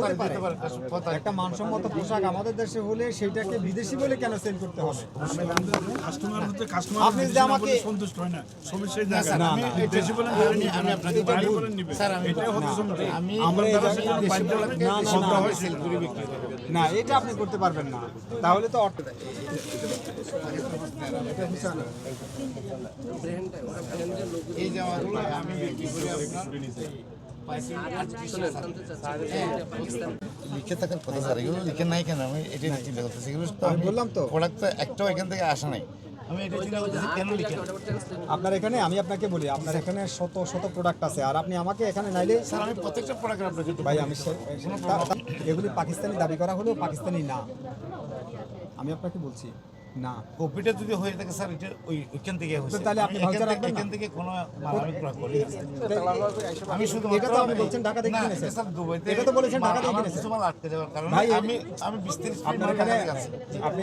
হতে পারে। একটা মানসম্মত পোশাক আমাদের দেশে হলে সেইটাকে বিদেশি বলে কেন সেল করতে হবে? আপনি যদি আমাকে সন্তুষ্ট হয় না সমস্যাই না, জায়গা না, আমি না, দেশি বলেন আমি আপনাকে বাইরে বলেন নিবে স্যার আমি এটা হচ্ছে সমস্যা আমি আমরা আপনার এটা সাথে দেশি প্রোডাক্টকে না, না, দেশি না, প্রোডাক্ট সেল করে বিক্রি করি। না, এটা আপনি করতে পারবেন না। তাহলে তো অর্থ এই জামাগুলো আমি বিক্রি করি আপনার লিখে থাকার কথা স্যার, এগুলো লিখে নাই কেন আমি এটা চিন্তা করতেছি। এগুলো তো আমি বললাম তো। প্রোডাক্ট তো একটাও এখান থেকে আসা নাই, আমি এটা চিন্তা করতেছি কেন লিখে না। আপনার এখানে আমি আপনাকে বলি আপনার এখানে শত শত প্রোডাক্ট আছে আর আপনি আমাকে এখানে নাইলে স্যার আমি প্রত্যেকটা প্রোডাক্ট আপনাকে ভাই আমি এগুলি পাকিস্তানি দাবি করা হলেও পাকিস্তানি না, আমি আপনাকে বলছি না। কপিটা যদি হয়ে থাকে স্যার এটা ওইখান থেকে হয়েছে, তাহলে আপনি ভাউচার রাখবেন না? এখান থেকে কোনো মাল আমি ক্রয় করি না। আমি শুধু এটা তো আপনি বলছেন ঢাকা থেকে কিনেছেন। স্যার দুবাইতে এটা তো বলেছেন ঢাকা থেকে আমার কিনেছেন। কিছু মাল আটকে যাওয়ার কারণে ভাই, আমি বিস্তারিত আপনার এখানে আপনি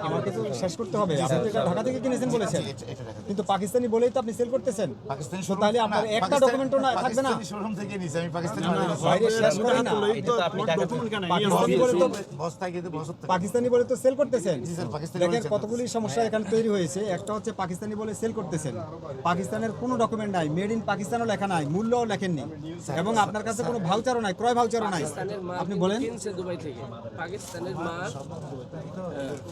আমাকে তো শেষ করতে হবে। আপনি তো এটা ঢাকা থেকে কিনেছেন বলেছেন, কিন্তু পাকিস্তানি বলেই তো আপনি সেল করতেছেন। পাকিস্তানি তো তাহলে আপনার একটা ডকুমেন্টও না থাকবে না? শোরুম থেকে নিয়েছি আমি পাকিস্তানি বাইরে শেষ করেন না। পাকিস্তানি বলে তো বস্তায় কিন্তু বসত পাকিস্তানি বলে তো সেল করতেছেন। স্যার, পাকিস্তানি দেখেন বলেছেন। কতগুলি সমস্যা এখানে তৈরি হয়েছে। একটা হচ্ছে পাকিস্তানি বলে সেল করতেছেন, পাকিস্তানের কোনো ডকুমেন্ট নাই, মেড ইন পাকিস্তানও লেখা নাই, মূল্যও লেখেননি, এবং আপনার কাছে কোনো ভাউচারও নাই, ক্রয় ভাউচারও নাই। আপনি বলেন কিনছে দুবাই থেকে পাকিস্তানের মাল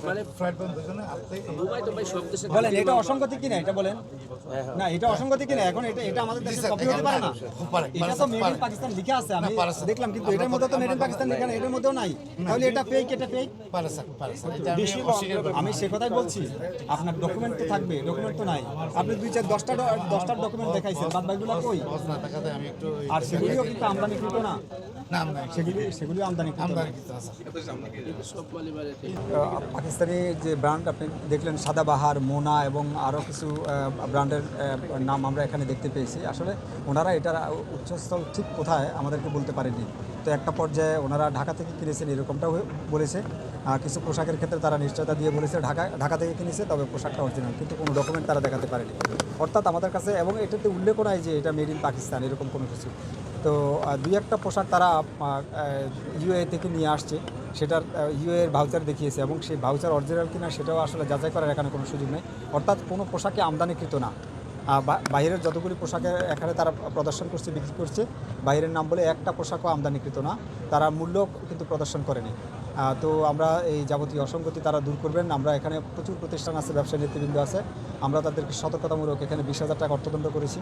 মানে ফ্লাইট বন্ধ করে আপনি দুবাই তো ভাই সব দেশে বলেন এটা অসঙ্গতি কিনা, এটা বলেন না, এটা অসঙ্গতি কিনা? এখন এটা আমাদের দেশে কপি হতে পারে না? এটা তো মেড ইন পাকিস্তান লিখা আছে, আমি দেখলাম, কিন্তু এটার মধ্যে তো মেড ইন পাকিস্তান লেখা নেই, এটার মধ্যেও নাই। তাহলে এটা ফেক, এটা ফেক। পারে স্যার এটা আমি অস্বীকার করি না। আমি সে কথাই বলছি, আপনার ডকুমেন্ট তো থাকবে, ডকুমেন্ট তো নাই। আপনি 2-4-10টা ডকুমেন্ট দেখাইছেন, বাদ বাকিগুলো কই? বস না থাকাতে আমি একটু আর সেগুলিও কিন্তু আমদানিকৃত না, নাম নাই সেগুলিও আমদানিকৃত না। আমদানি কিছু না স্যার। সব মালই বাইরে থেকে। পাকিস্তানি যে ব্র্যান্ড আপনি দেখলেন, সাদাবাহার, মোনা এবং আরও কিছু ব্র্যান্ডের নাম আমরা এখানে দেখতে পেয়েছি। আসলে ওনারা এটার উৎসস্থল ঠিক কোথায় আমাদেরকে বলতে পারেনি। তো একটা পর্যায়ে ওনারা ঢাকা থেকে কিনেছেন এরকমটাও বলেছে। কিছু পোশাকের ক্ষেত্রে তারা নিশ্চয়তা দিয়ে বলেছে ঢাকা থেকে কিনেছে, তবে পোশাকটা অরিজিনাল, কিন্তু কোনো ডকুমেন্ট তারা দেখাতে পারেনি। অর্থাৎ আমাদের কাছে, এবং এটাতে উল্লেখ নাই যে এটা মেড ইন পাকিস্তান, এরকম কোনো কিছু। তো দুই একটা পোশাক তারা ইউএ থেকে নিয়ে আসছে, সেটার ইউএর ভাউচার দেখিয়েছে, এবং সেই ভাউচার অরিজিনাল কিনা সেটাও আসলে যাচাই করার এখানে কোনো সুযোগ নেই। অর্থাৎ কোনো পোশাকে আমদানিকৃত না। বাইরের যতগুলি পোশাকে এখানে তারা প্রদর্শন করছে, বিক্রি করছে, বাইরের নাম বলে একটা পোশাকও আমদানিকৃত না, তারা মূল্য কিন্তু প্রদর্শন করেনি। তো আমরা এই যাবতীয় অসঙ্গতি তারা দূর করবেন। আমরা এখানে প্রচুর প্রতিষ্ঠান আছে, ব্যবসায়ী নেতৃবৃন্দ আছে, আমরা তাদেরকে সতর্কতামূলক এখানে 20,000 টাকা অর্থদণ্ড করেছি।